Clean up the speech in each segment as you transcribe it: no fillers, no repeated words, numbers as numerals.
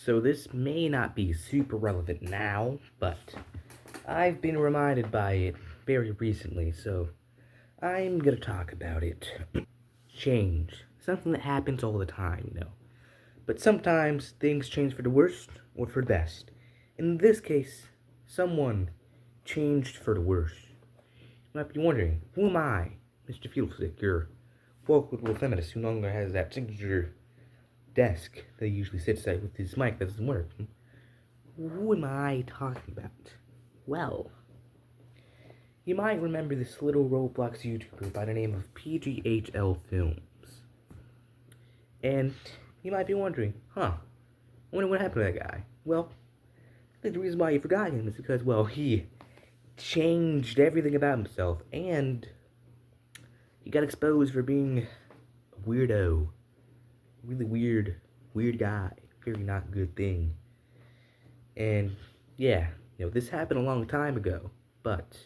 So this may not be super relevant now, but I've been reminded by it very recently, so I'm gonna talk about it. Change. Something that happens all the time, But sometimes things change for the worst or for the best. In this case, someone changed for the worst. You might be wondering, who am I, Mr.Feedlestick, your folklore feminist who no longer has that signature desk that he usually sits at with his mic that doesn't work? Who am I talking about? Well, you might remember this little Roblox YouTuber by the name of PgHlFilms. And you might be wondering, I wonder what happened to that guy. Well, I think the reason why you forgot him is because, well, he changed everything about himself, and he got exposed for being a weirdo. Really weird guy. Very not good thing. And, yeah, this happened a long time ago, but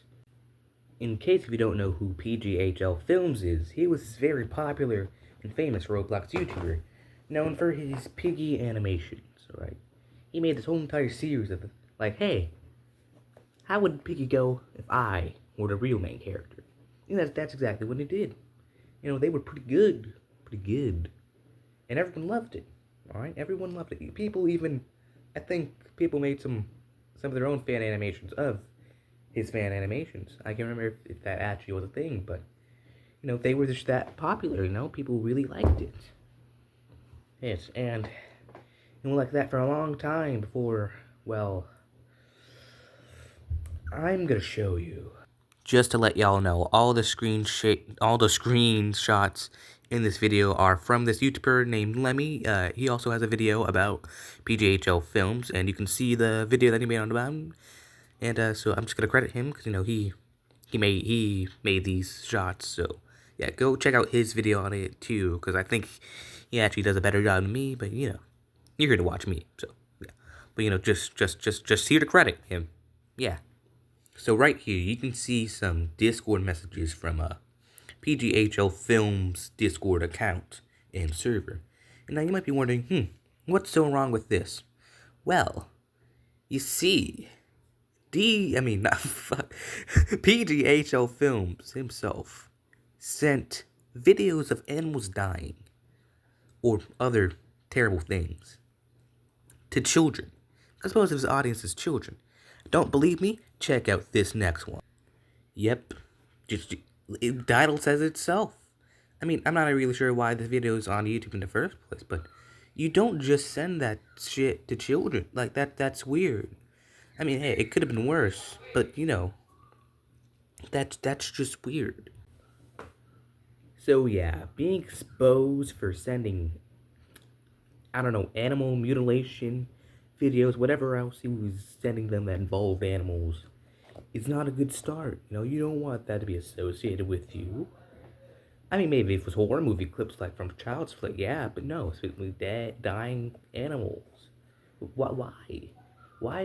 in case if you don't know who PgHlFilms is, he was very popular and famous Roblox YouTuber, known for his piggy animations, right? He made this whole entire series of, like, hey, how would Piggy go if I were the real main character? And that's exactly what he did. They were pretty good. And everyone loved it, alright? Everyone loved it. People even, I think people made some of their own fan animations of his fan animations. I can't remember if that actually was a thing, but, they were just that popular, People really liked it. Yes, and it went like that for a long time before, well, I'm gonna show you. Just to let y'all know, all the screenshots in this video are from this YouTuber named Lemmy. He also has a video about PgHlFilms, and you can see the video that he made on the bottom. And so I'm just gonna credit him because he made these shots. So yeah, go check out his video on it too, because I think he actually does a better job than me. But you're here to watch me, so yeah. But just here to credit him. Yeah. So right here, you can see some Discord messages from PgHlFilms Discord account and server. And now you might be wondering, what's so wrong with this? Well, you see, PgHlFilms himself sent videos of animals dying or other terrible things to children. I suppose his audience is children. Don't believe me? Check out this next one. Yep, the title says itself. I'm not really sure why this video is on YouTube in the first place, but you don't just send that shit to children. Like, that's weird. Hey, it could have been worse, but, that's just weird. So, yeah, being exposed for sending, animal mutilation videos, whatever else he was sending them that involved animals, is not a good start. You don't want that to be associated with you. Maybe if it was horror movie clips like from Child's Play, yeah, but no, especially dying animals. Why? Why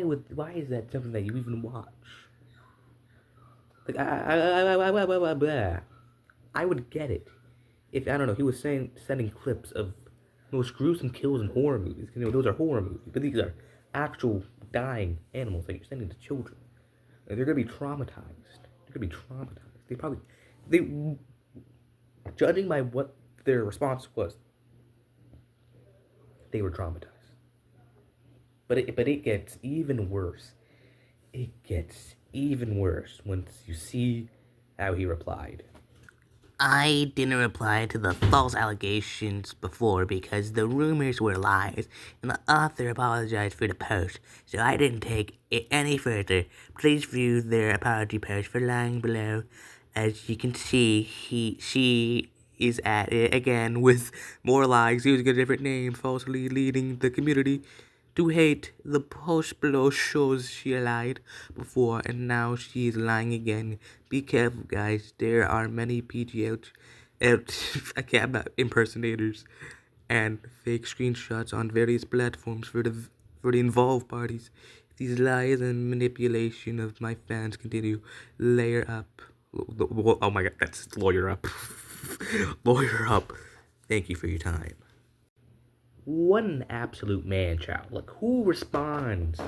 is that something that you even watch? Like, I would get it if, he was sending clips of most gruesome kills in horror movies. Those are horror movies, but these are actual dying animals that you're sending to children. They're gonna be traumatized. Judging by what their response was, they were traumatized. But it gets even worse. It gets even worse once you see how he replied. I didn't reply to the false allegations before because the rumors were lies, and the author apologized for the post, so I didn't take it any further. Please view their apology post for lying below. As you can see, she is at it again with more lies, using a different name, falsely leading the community to hate. The post below shows she lied before, and now she is lying again. Be careful, guys. There are many impersonators and fake screenshots on various platforms for the involved parties. These lies and manipulation of my fans continue. Layer up. Oh my god, that's lawyer up. Lawyer up. Thank you for your time. One absolute man-child. Like, who responds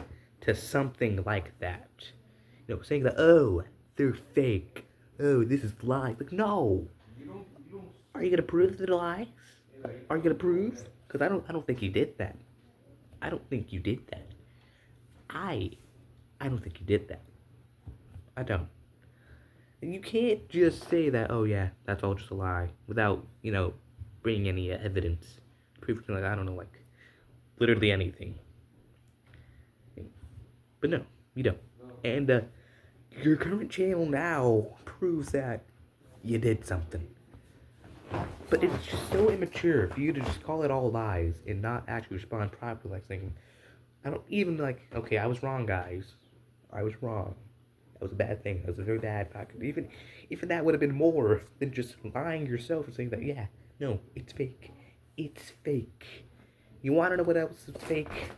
to something like that? You know, saying that, oh, they're fake. Oh, this is lies. Like, no. Are you gonna prove the lies? Are you gonna prove? Because I don't think you did that. I don't think you did that. I don't think you did that. I don't. And you can't just say that, oh yeah, that's all just a lie, without, you know, bringing any evidence. Proving, like, I don't know, like, literally anything. But no, you don't. And, your current channel now proves that you did something. But it's just so immature for you to just call it all lies and not actually respond properly, like saying, I don't even, like, okay, I was wrong, guys. I was wrong. That was a bad thing. That was a very bad practice. Even that would have been more than just lying yourself and saying that, yeah, no, it's fake. It's fake. You want to know what else is fake?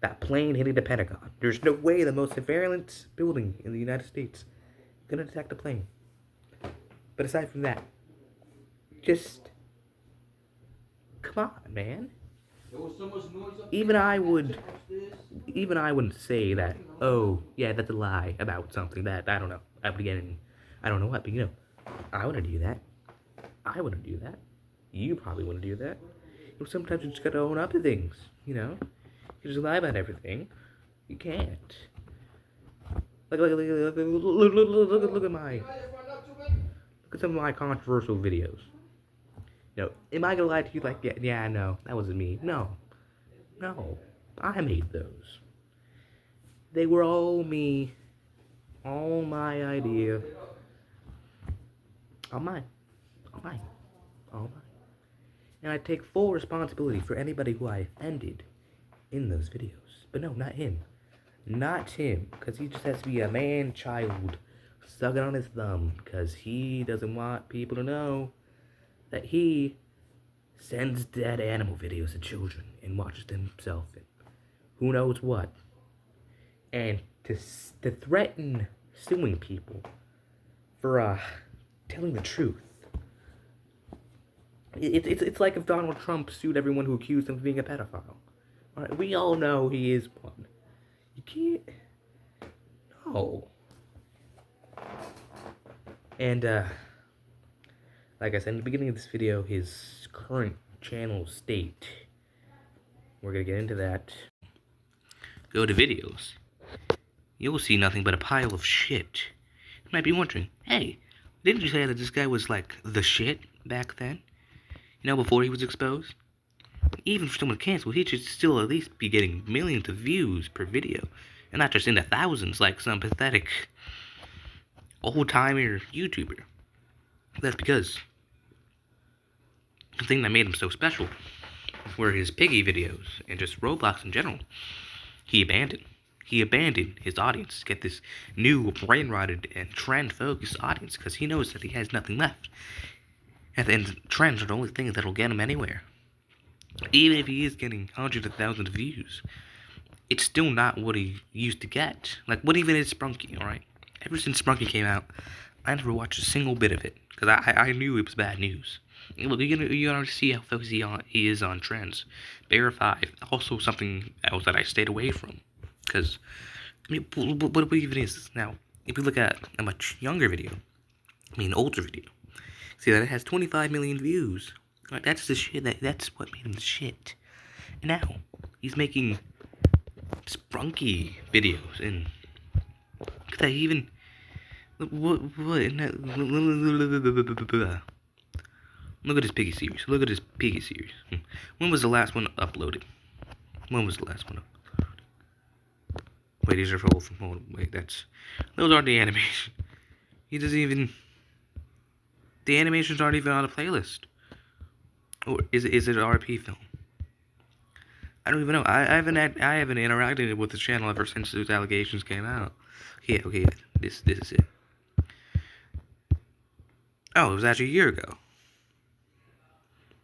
That plane hitting the Pentagon. There's no way the most surveillance building in the United States is gonna detect a plane. But aside from that, just come on, man. Even I wouldn't say that, oh, yeah, that's a lie about something that, I don't know, I don't know what, but you know, I wouldn't do that. I wouldn't do that. You probably wouldn't do that. You know, sometimes you just gotta own up to things, you know? You just lie about everything. You can't. Look at some of my controversial videos. You know, am I gonna lie to you like, yeah, no, that wasn't me. No. I made those. They were all me. All my idea. All mine. And I take full responsibility for anybody who I offended in those videos. But no, not him. Not him. Because he just has to be a man-child sucking on his thumb. Because he doesn't want people to know that he sends dead animal videos to children and watches them himself and who knows what. And to threaten suing people for telling the truth. It's like if Donald Trump sued everyone who accused him of being a pedophile. Alright, we all know he is one. You can't. No. And, like I said in the beginning of this video, his current channel state. We're gonna get into that. Go to videos. You'll see nothing but a pile of shit. You might be wondering, hey, didn't you say that this guy was like the shit back then? You know, before he was exposed? Even for someone canceled, he should still at least be getting millions of views per video. And not just in the thousands like some pathetic old-timer YouTuber. That's because the thing that made him so special were his piggy videos and just Roblox in general. He abandoned his audience to get this new brain-rotted and trend-focused audience because he knows that he has nothing left. And trends are the only things that'll get him anywhere. Even if he is getting hundreds of thousands of views, it's still not what he used to get. Like, what even is Sprunky, alright? Ever since Sprunky came out, I never watched a single bit of it, because I knew it was bad news. Look, you gotta see how focused he is on trends. Bear 5, also something else that I stayed away from. Because, I mean, what even is this? Now, if we look at a much younger video, older video, see that it has 25 million views. Like, that's the shit, that's what made him the shit. And now, he's making Sprunky videos, and look at even, look at his piggy series, When was the last one uploaded? Wait, these are full from, wait, those aren't the animation. He doesn't even, the animations aren't even on a playlist. Or is it an RP film? I don't even know. I haven't interacted with the channel ever since those allegations came out. Yeah, okay, this is it. Oh, it was actually a year ago.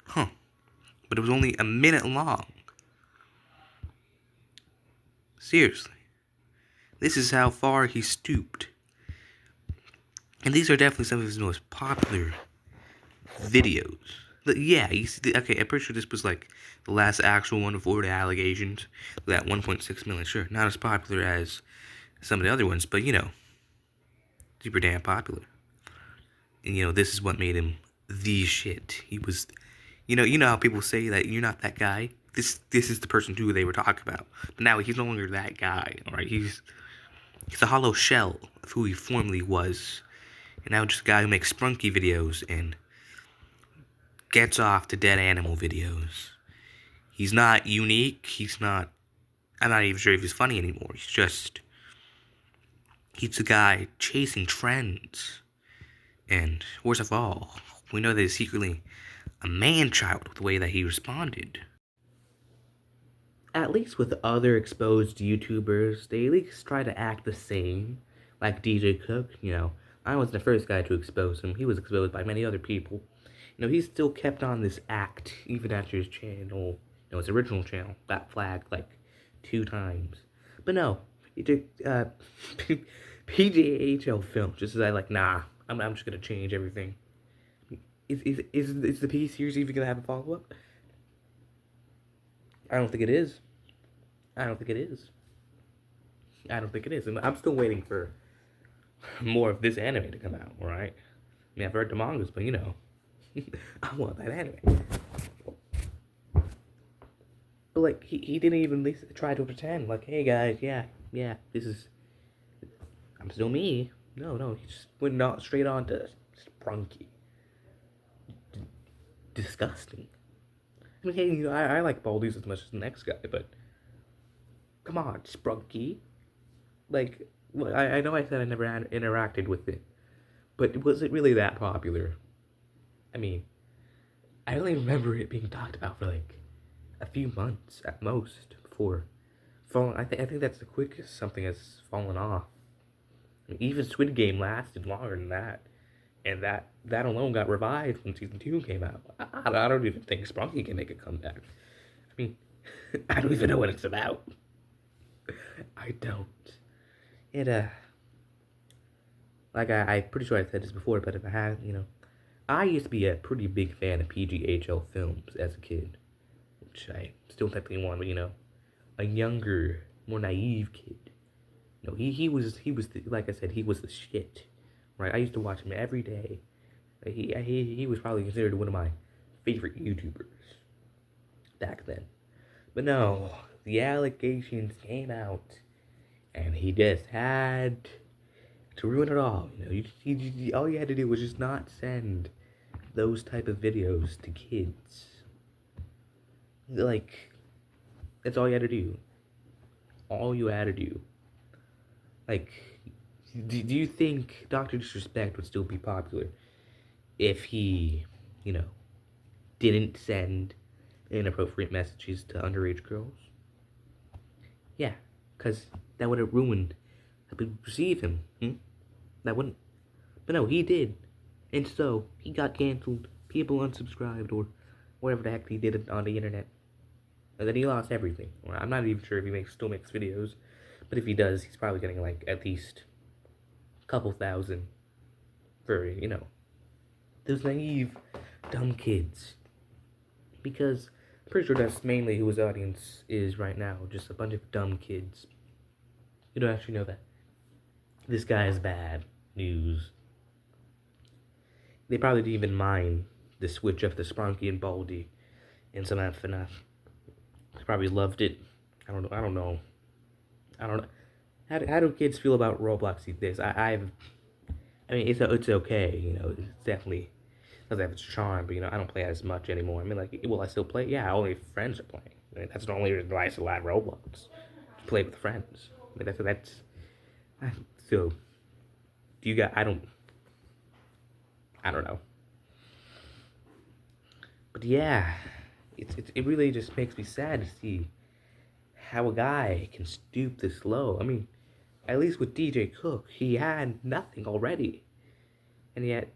Huh. But it was only a minute long. Seriously. This is how far he stooped. And these are definitely some of his most popular videos. Yeah, okay, I'm pretty sure this was like the last actual one before the allegations. That 1.6 million, sure, not as popular as some of the other ones, but super damn popular. And this is what made him the shit. He was, you know how people say that you're not that guy. This is the person who they were talking about. But now he's no longer that guy. All right, he's a hollow shell of who he formerly was, and now just a guy who makes sprunky videos and gets off to dead animal videos. He's not unique. He's not. I'm not even sure if he's funny anymore. He's a guy chasing trends. And worst of all, we know that he's secretly a man-child with the way that he responded. At least with other exposed YouTubers, they at least try to act the same. Like DJ Cook, I wasn't the first guy to expose him. He was exposed by many other people. He still kept on this act even after his channel, his original channel, got flagged like 2 times. But no, he took PgHlFilms just as nah, I'm just gonna change everything. Is the P series even gonna have a follow up? I don't think it is. I don't think it is. I don't think it is. And I'm still waiting for more of this anime to come out, right? I mean, I've read the mangas, but I want that anime. But like, he didn't even at least try to pretend, like, hey guys, yeah, this is, I'm still me. No, he just went straight on to Sprunky. Disgusting. I mean, hey, I like Baldies as much as the next guy, but come on, Sprunky. Like, I know I said I never interacted with it, but was it really that popular? I mean, I only remember it being talked about for like a few months at most before falling. I think that's the quickest something has fallen off. I mean, even Squid Game lasted longer than that, and that alone got revived when season 2 came out. I don't even think Sprunky can make a comeback. I mean, I don't even know what it's about. I don't. It like I'm pretty sure I said this before, but if I had, I used to be a pretty big fan of PgHlFilms as a kid, which I still technically want, but a younger, more naive kid. He was like I said, he was the shit, right? I used to watch him every day. He was probably considered one of my favorite YouTubers back then. But no, the allegations came out, and he just had to ruin it all. All you had to do was just not send those type of videos to kids. Like, that's all you had to do. All you had to do. Like, do you think Dr. Disrespect would still be popular if he, didn't send inappropriate messages to underage girls? Yeah, because that would have ruined how people perceive him. That wouldn't. But no, he did. And so, he got canceled. People unsubscribed, or whatever the heck he did on the internet. And then he lost everything. I'm not even sure if he still makes videos. But if he does, he's probably getting, like, at least a couple thousand for, those naive, dumb kids. Because I'm pretty sure that's mainly who his audience is right now. Just a bunch of dumb kids. You don't actually know that this guy is bad news. They probably didn't even mind the switch of the Sprunky and Baldy and some FNF. They probably loved it. I don't know. How do kids feel about Roblox these days? I mean, it's okay. It's definitely doesn't have its charm, but I don't play it as much anymore. I mean, like, will I still play? Yeah, only friends are playing. I mean, that's the only reason why I still have Roblox. To play with friends. I mean, that's so. Do you got? I don't know. But yeah, it really just makes me sad to see how a guy can stoop this low. I mean, at least with DJ Cook, he had nothing already, and yet,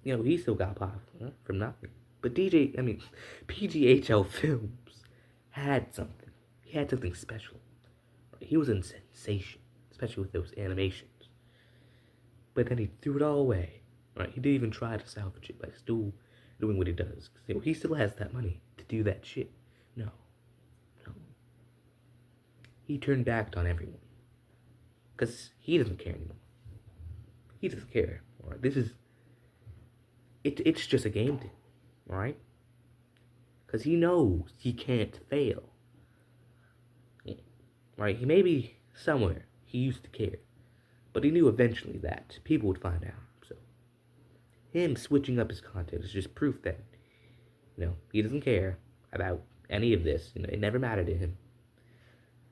he still got popular from nothing. But PgHlFilms had something. He had something special. He was a sensation, especially with those animations. But then he threw it all away. Right? He didn't even try to salvage it by still doing what he does. He still has that money to do that shit. No. No. He turned back on everyone. Because he doesn't care anymore. He doesn't care. Alright, this is... It's just a game to him. Alright? Because he knows he can't fail. Right? He may be somewhere. He used to care. But he knew eventually that people would find out. So, him switching up his content is just proof that, he doesn't care about any of this. It never mattered to him.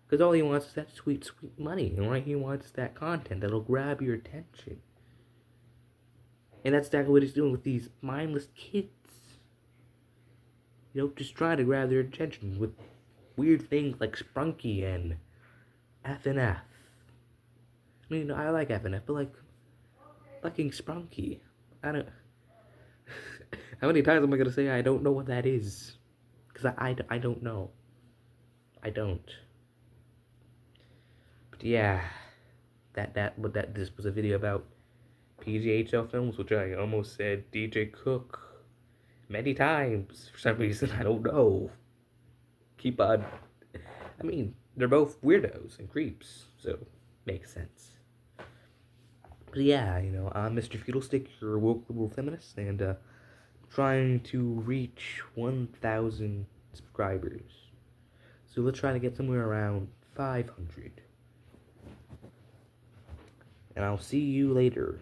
Because all he wants is that sweet, sweet money. Right? He wants that content that'll grab your attention. And that's exactly what he's doing with these mindless kids. Just trying to grab their attention with weird things like Sprunky and F&F. I mean, I like F&F, but like, fucking Sprunky. I don't... How many times am I gonna say I don't know what that is? Because I don't know. I don't. But yeah, this was a video about PgHlFilms, which I almost said DJ Cook many times for some reason. I don't know. Keep on. I mean, they're both weirdos and creeps, so makes sense. But yeah, I'm Mr.Feedlestick, your woke liberal feminist, and trying to reach 1,000 subscribers. So let's try to get somewhere around 500. And I'll see you later.